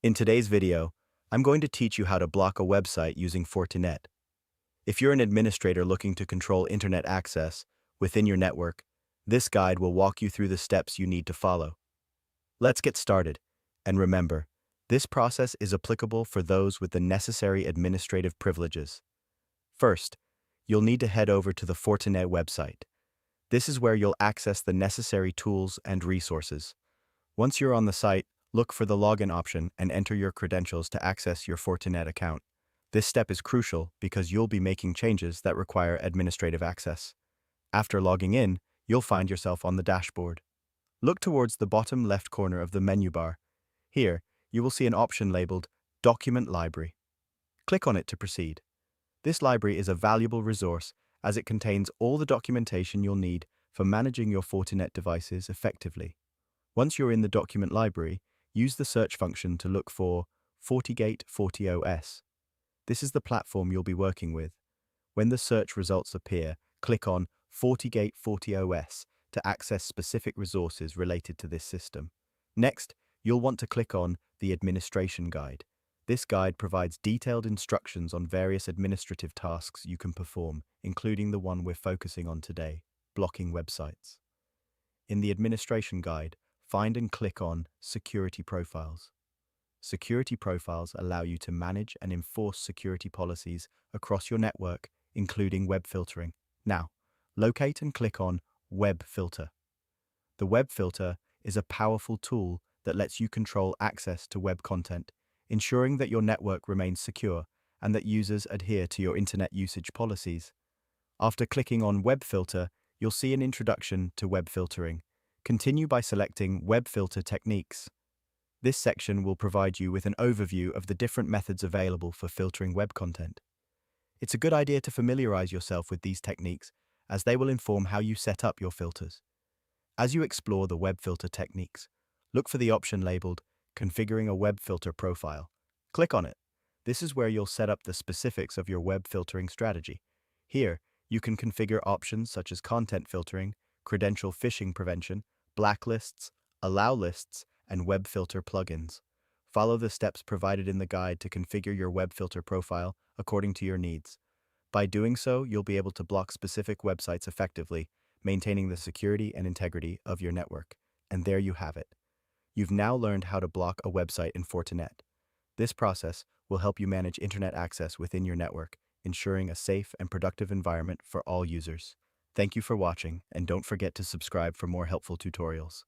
In today's video, I'm going to teach you how to block a website using Fortinet. If you're an administrator looking to control internet access within your network, this guide will walk you through the steps you need to follow. Let's get started. And remember, this process is applicable for those with the necessary administrative privileges. First, you'll need to head over to the Fortinet website. This is where you'll access the necessary tools and resources. Once you're on the site, look for the login option and enter your credentials to access your Fortinet account. This step is crucial because you'll be making changes that require administrative access. After logging in, you'll find yourself on the dashboard. Look towards the bottom left corner of the menu bar. Here, you will see an option labeled Document Library. Click on it to proceed. This library is a valuable resource as it contains all the documentation you'll need for managing your Fortinet devices effectively. Once you're in the document library, use the search function to look for FortiGate 40OS. This is the platform you'll be working with. When the search results appear, click on FortiGate 40OS to access specific resources related to this system. Next, you'll want to click on the Administration Guide. This guide provides detailed instructions on various administrative tasks you can perform, including the one we're focusing on today, blocking websites. In the Administration Guide, find and click on Security Profiles. Security profiles allow you to manage and enforce security policies across your network, including web filtering. Now, locate and click on Web Filter. The web filter is a powerful tool that lets you control access to web content, ensuring that your network remains secure and that users adhere to your internet usage policies. After clicking on Web Filter, you'll see an introduction to web filtering. Continue by selecting Web Filter Techniques. This section will provide you with an overview of the different methods available for filtering web content. It's a good idea to familiarize yourself with these techniques as they will inform how you set up your filters. As you explore the web filter techniques, look for the option labeled Configuring a Web Filter Profile. Click on it. This is where you'll set up the specifics of your web filtering strategy. Here, you can configure options such as content filtering, credential phishing prevention, blacklists, allow lists, and web filter plugins. Follow the steps provided in the guide to configure your web filter profile according to your needs. By doing so, you'll be able to block specific websites effectively, maintaining the security and integrity of your network. And there you have it. You've now learned how to block a website in Fortinet. This process will help you manage internet access within your network, ensuring a safe and productive environment for all users. Thank you for watching, and don't forget to subscribe for more helpful tutorials.